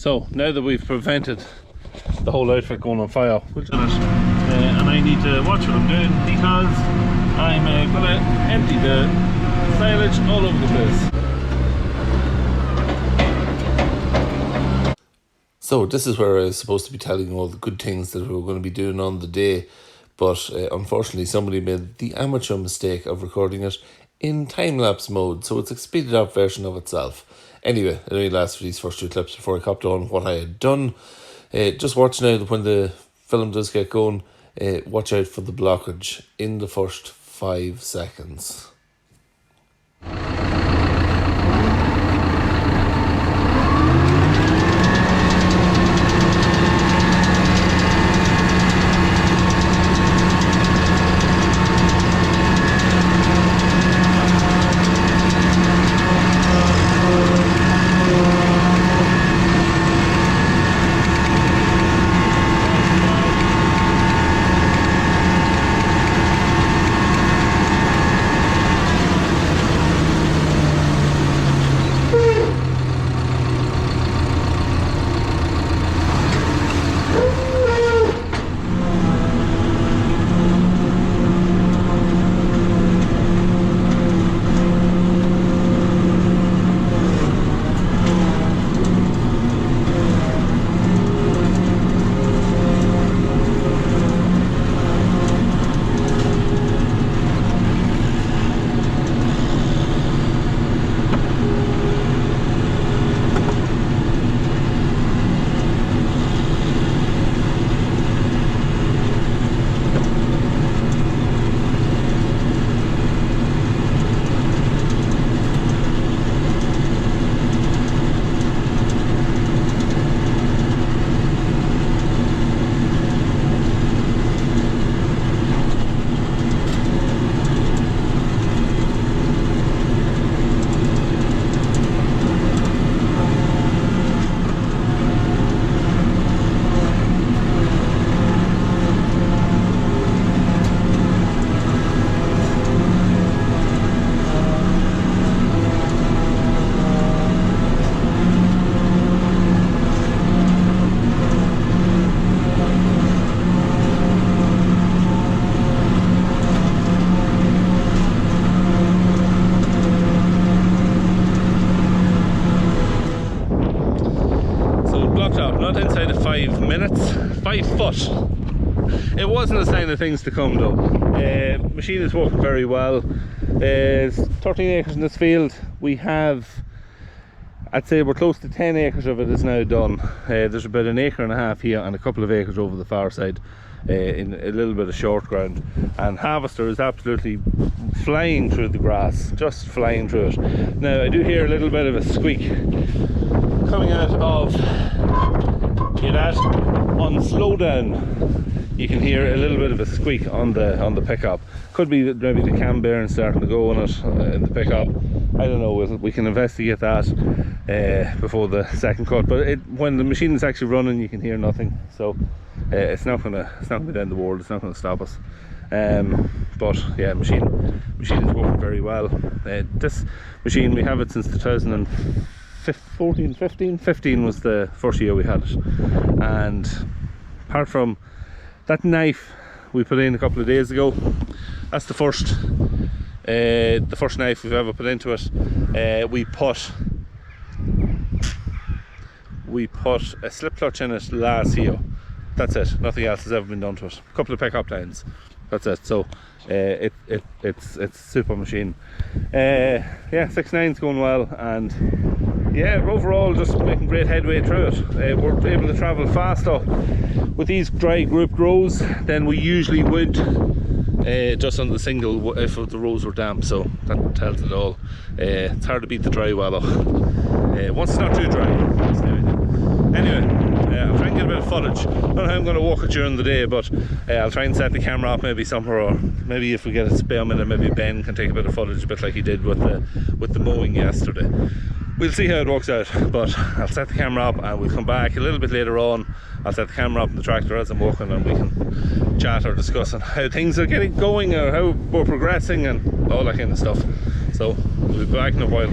So now that we've prevented the whole outfit going on fire, and I need to watch what I'm doing because I'm gonna empty the silage all over the place. So this is where I was supposed to be telling you all the good things that we were going to be doing on the day, but unfortunately somebody made the amateur mistake of recording it in time-lapse mode, so it's a speeded up version of itself. Anyway, it only lasts for these first 2 clips before I copped on what I had done. Just watch now that when the film does get going, watch out for the blockage in the first 5 seconds. Not inside of 5 minutes, 5 foot. It wasn't a sign of things to come though. Machine is working very well. It's 13 acres in this field. We have, I'd say we're close to 10 acres of it is now done. There's about 1.5 acres here and a couple of acres over the far side in a little bit of short ground. And harvester is absolutely flying through the grass, just flying through it. Now I do hear a little bit of a squeak coming out of, hear that? On slow down you can hear a little bit of a squeak on the pickup. Could be maybe the cam bearing starting to go on it in the pickup. I don't know, we can investigate that before the second cut, but when the machine is actually running you can hear nothing, so it's not gonna be the end of the world. It's not gonna stop us. But yeah, machine is working very well. This machine, we have it since 2015 was the first year we had it, and apart from that knife we put in a couple of days ago, that's the first knife we've ever put into it. We put a slip clutch in it last year. That's it, nothing else has ever been done to it. A couple of pickup lines, that's it. So it's a super machine. Yeah, 6.9's going well, and yeah, overall just making great headway through it. We're able to travel faster with these dry grouped rows than we usually would just on the single if the rows were damp, so that tells it all. It's hard to beat the dry weather once it's not too dry. Anyway, I'll try and get a bit of footage. I don't know how I'm going to walk it during the day, but I'll try and set the camera up maybe somewhere, or maybe if we get a spare minute, maybe Ben can take a bit of footage, a bit like he did with the mowing yesterday. We'll see how it works out, but I'll set the camera up and we'll come back a little bit later on. I'll set the camera up in the tractor as I'm walking, and we can chat or discuss on how things are getting going, or how we're progressing and all that kind of stuff. So we'll be back in a while.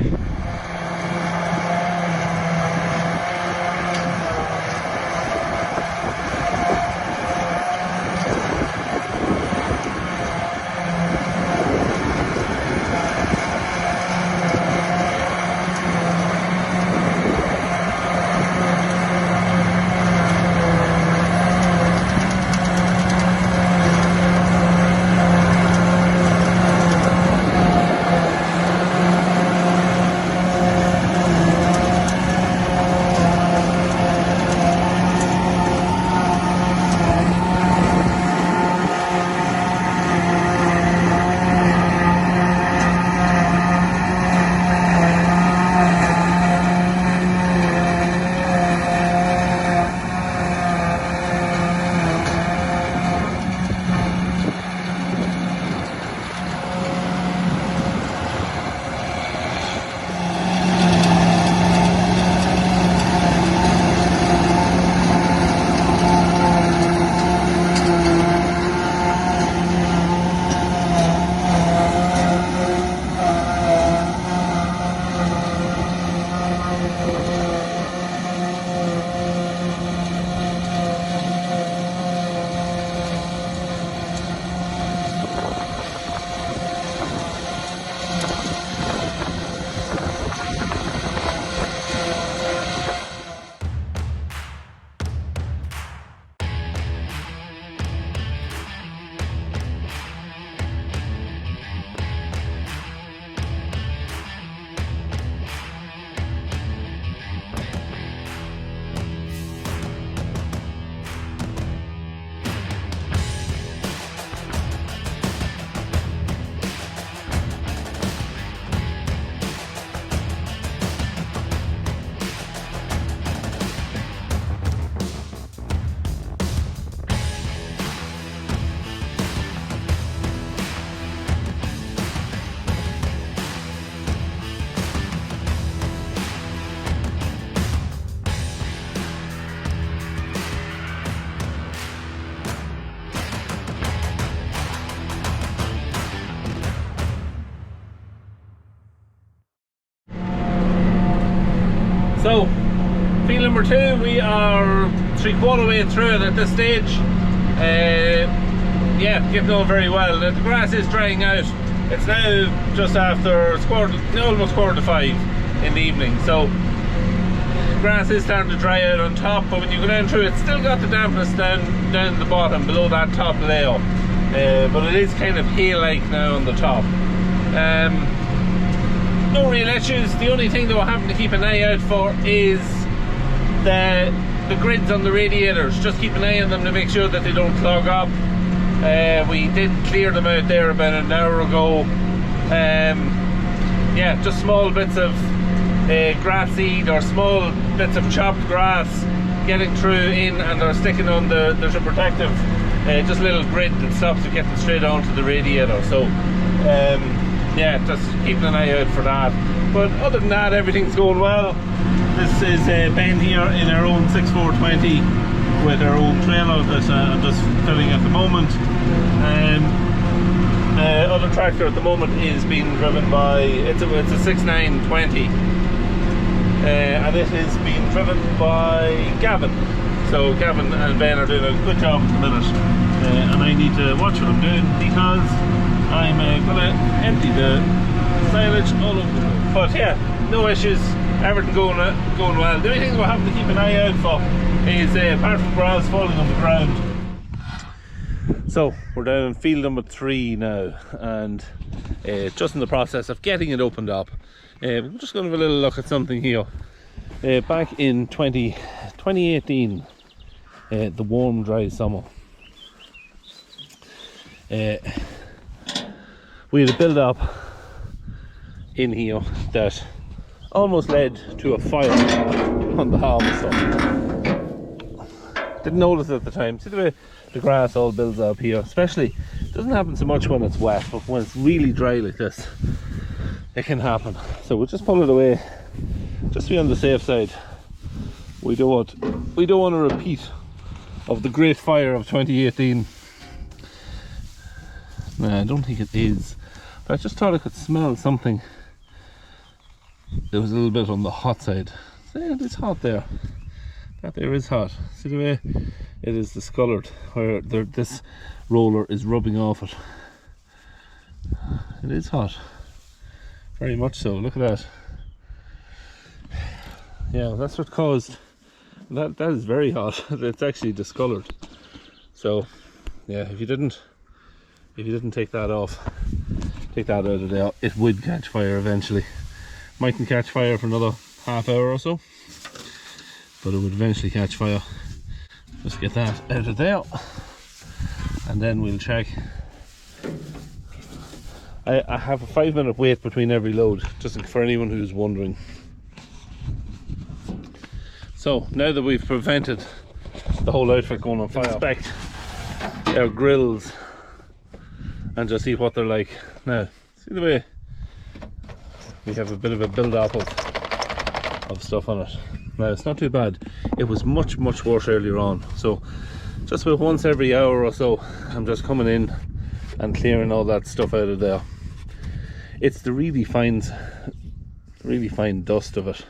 So, field number 2, we are 3/4 way through it at this stage. Yeah, getting on very well. The grass is drying out. It's now just after almost 4:45 in the evening. So, grass is starting to dry out on top, but when you go down through, it's still got the dampness down at the bottom, below that top layer. But it is kind of hay-like now on the top. No real issues. The only thing that we're having to keep an eye out for is the grids on the radiators. Just keep an eye on them to make sure that they don't clog up. We did clear them out there about an hour ago. Yeah, just small bits of grass seed or small bits of chopped grass getting through in, and they're sticking on there's a protective just a little grid that stops it getting straight onto the radiator. So yeah, just keeping an eye out for that. But other than that, everything's going well. This is Ben here in our own 6420 with our own trailer that I'm just filling at the moment. Other tractor at the moment is being driven by, it's a 6920, and it is being driven by Gavin. So Gavin and Ben are doing a good job at the minute, and I need to watch what I'm doing because I'm going to empty the silage all over the road. But yeah, no issues, everything going well. The only thing we're having to keep an eye out for is apart from grass falling on the ground. So we're down in field number 3 now, and just in the process of getting it opened up. We're just going to have a little look at something here. Back in 2018, the warm dry summer, we had a build up in here that almost led to a fire on the harvester. Didn't notice it at the time. See the way the grass all builds up here, especially, it doesn't happen so much when it's wet, but when it's really dry like this, it can happen. So we'll just pull it away, just to be on the safe side. We don't want a repeat of the great fire of 2018. No, I don't think it is, but I just thought I could smell something. It was a little bit on the hot side. So yeah, it's hot there. That there is hot. See the way it is discoloured, where this roller is rubbing off it. It is hot, very much so. Look at that. Yeah, that's what caused that. That is very hot. It's actually discoloured. So yeah, if you didn't take that off, take that out of there, it would catch fire eventually. Mightn't catch fire for another half hour or so, but it would eventually catch fire. Just get that out of there, and then we'll check. I have a 5-minute wait between every load, just for anyone who's wondering. So now that we've prevented the whole outfit going on fire, inspect our grills and just see what they're like. Now, see the way we have a bit of a build up of stuff on it. Now it's not too bad. It was much worse earlier on. So just about once every hour or so, I'm just coming in and clearing all that stuff out of there. It's the really fine dust of it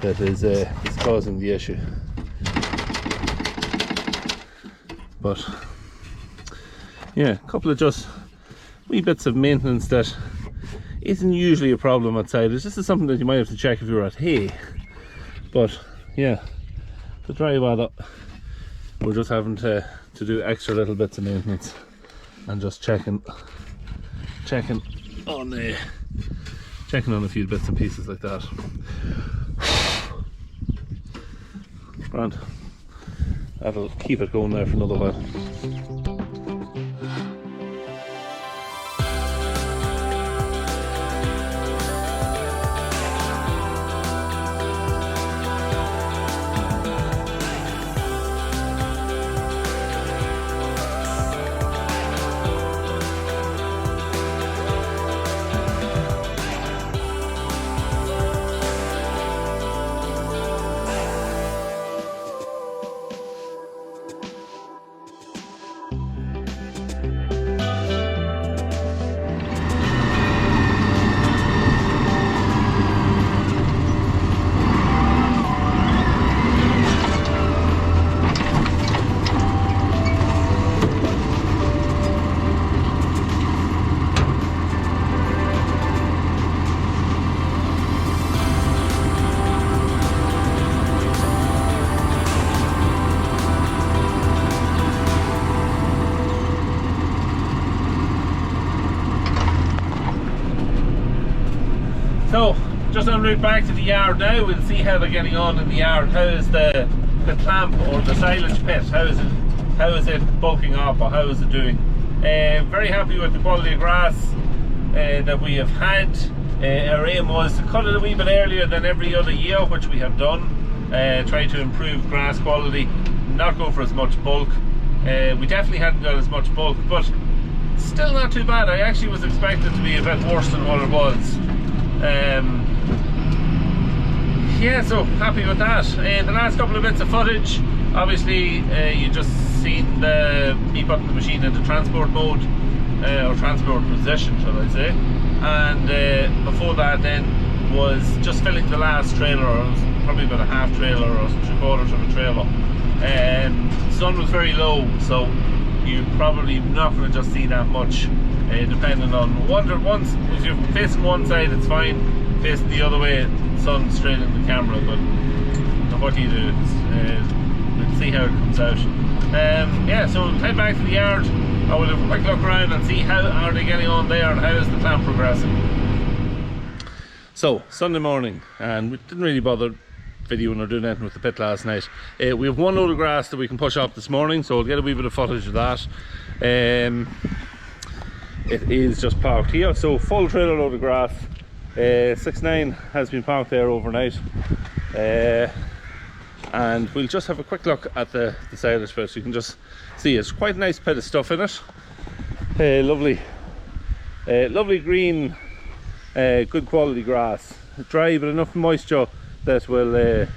that is causing the issue. But yeah, a couple of just wee bits of maintenance that isn't usually a problem outside. It's just something that you might have to check if you're at hay. But yeah, the dry weather, we're just having to do extra little bits of maintenance and just checking on a few bits and pieces like that. Grand. That'll keep it going there for another while. So, just en route back to the yard now. We'll see how they're getting on in the yard. How is the clamp or the silage pit? How is it bulking up, or how is it doing? Very happy with the quality of grass that we have had. Our aim was to cut it a wee bit earlier than every other year, which we have done. Try to improve grass quality, not go for as much bulk. We definitely hadn't got as much bulk, but still not too bad. I actually was expecting to be a bit worse than what it was. Yeah, so happy with that. The last couple of bits of footage, obviously you just seen me putting the machine into transport mode, or transport position, shall I say. And before that then was just filling the last trailer. It was probably about a half trailer or 3/4 of a trailer. Sun was very low, so you're probably not going to just see that much, depending on once if you're facing one side it's fine, facing the other way sun straight in the camera, but what do you do? Let's see how it comes out. Yeah, so we'll head back to the yard. I will have a quick look around and see how are they getting on there and how is the clamp progressing. So Sunday morning, and we didn't really bother videoing or doing anything with the pit last night. We have one load of grass that we can push up this morning, so we'll get a wee bit of footage of that. It is just parked here, so full trailer load of grass. 6.9 has been parked there overnight, and we'll just have a quick look at the silage pit. So you can just see it's quite a nice pit of stuff in it. Lovely green, good quality grass, dry but enough moisture that will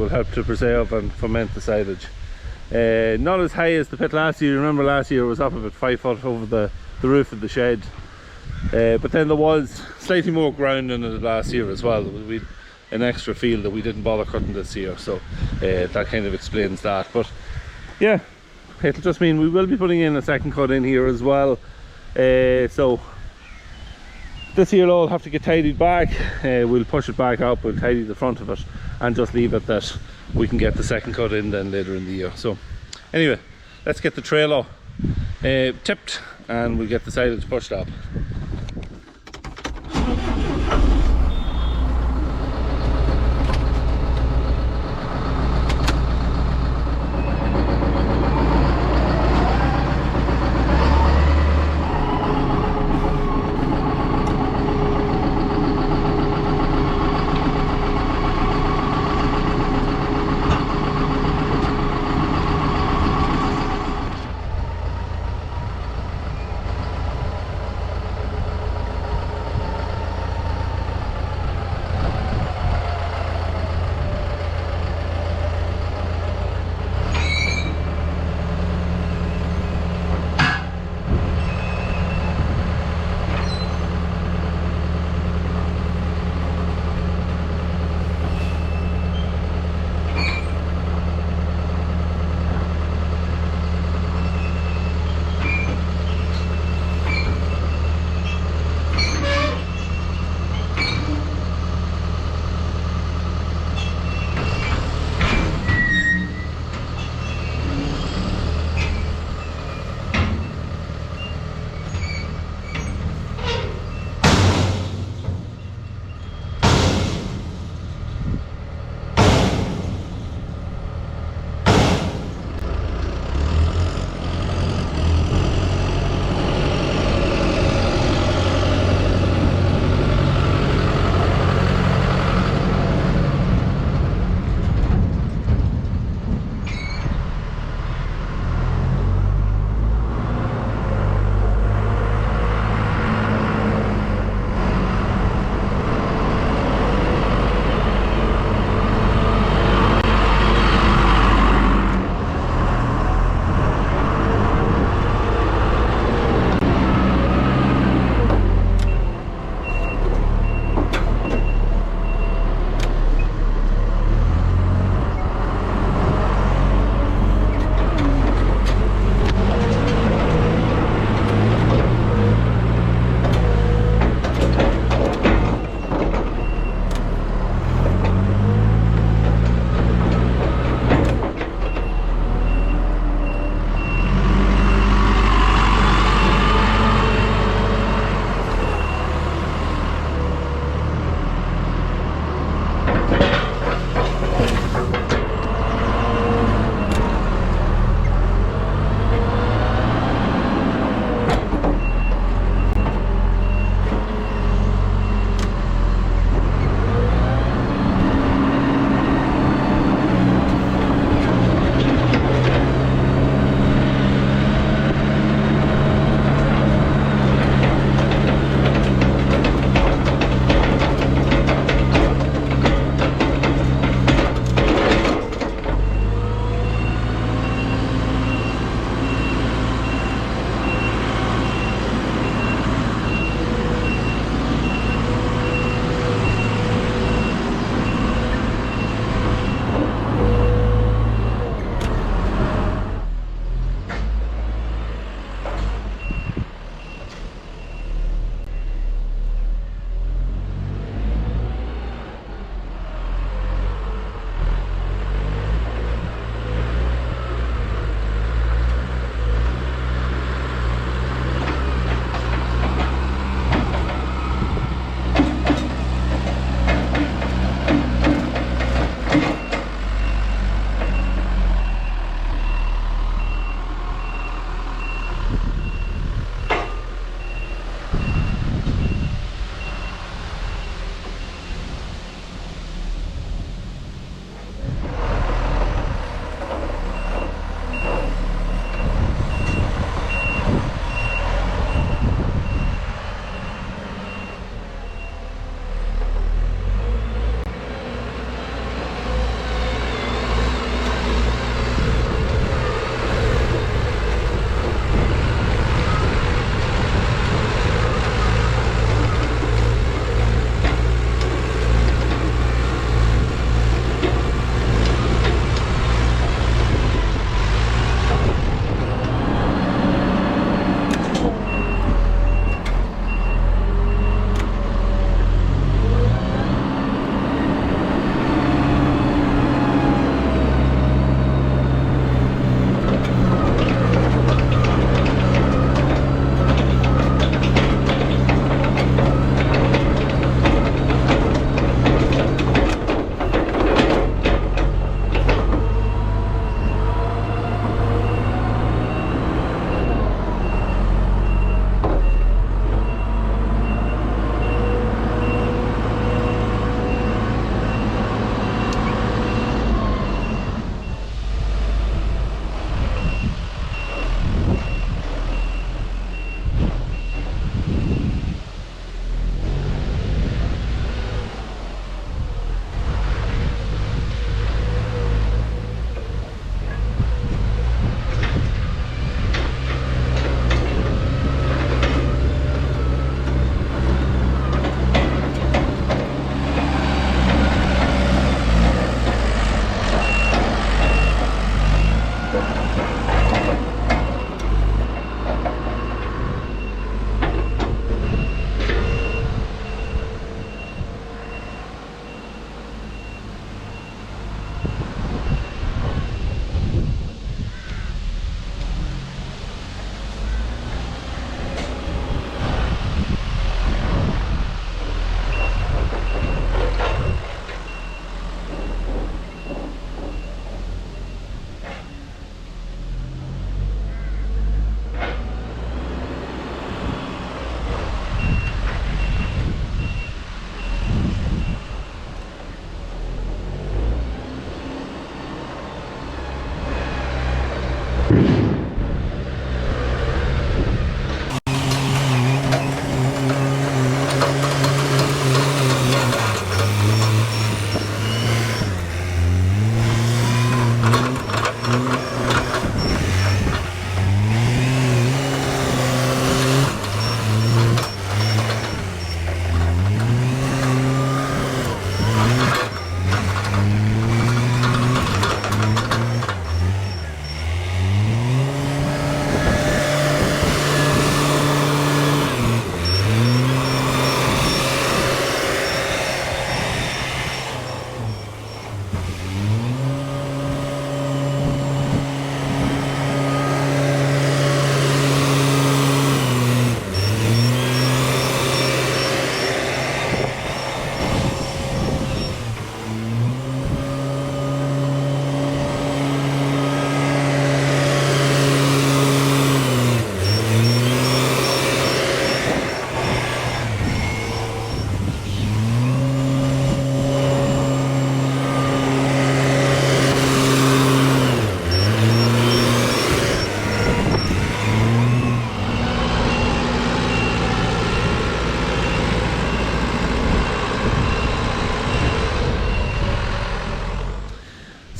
help to preserve and ferment the silage. Not as high as the pit last year. Remember last year it was up about 5 foot over the roof of the shed, but then there was slightly more ground in it last year as well. We had an extra field that we didn't bother cutting this year, so that kind of explains that. But yeah, it'll just mean we will be putting in a second cut in here as well, so this here will all have to get tidied back. We'll push it back up, we'll tidy the front of it and just leave it that we can get the second cut in then later in the year. So anyway, let's get the trailer tipped and we'll get the silage pushed up.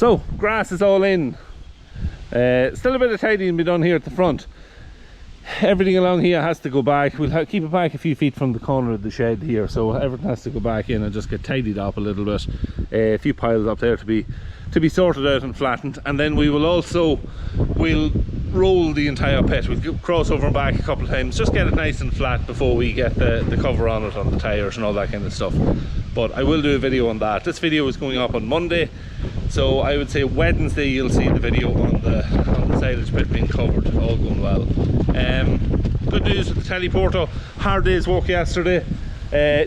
So grass is all in. Still a bit of tidying to be done here at the front. Everything along here has to go back. We'll keep it back a few feet from the corner of the shed here, so everything has to go back in and just get tidied up a little bit. A few piles up there to be sorted out and flattened, and then we'll roll the entire pit. We'll cross over and back a couple of times, just get it nice and flat before we get the cover on it, on the tires and all that kind of stuff. But I will do a video on that. This video is going up on Monday, so I would say Wednesday you'll see the video on the silage pit being covered, all going well. Good news with the teleporter, hard day's work yesterday,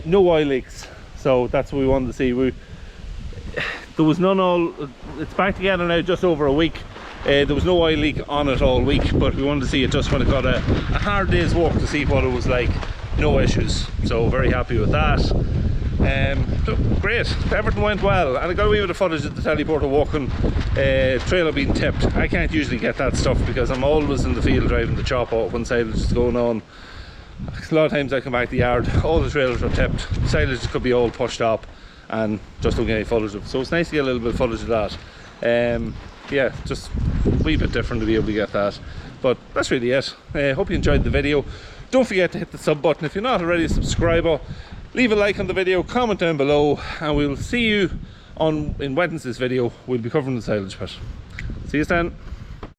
no oil leaks, so that's what we wanted to see. There was none all, it's back together now just over a week. There was no oil leak on it all week, but we wanted to see it just when it got a hard day's work to see what it was like. No issues, so very happy with that. So great, everything went well, and I got a wee bit of footage of the teleporter walking, trailer being tipped. I can't usually get that stuff because I'm always in the field driving the chop out when silage is going on. A lot of times I come back to the yard, all the trailers are tipped, silage could be all pushed up, and just don't get any footage of it. So it's nice to get a little bit of footage of that. Yeah, just a wee bit different to be able to get that. But that's really it. Hope you enjoyed the video. Don't forget to hit the sub button if you're not already a subscriber. Leave a like on the video, comment down below, and we'll see you in Wednesday's video. We'll be covering the silage pit. See you then.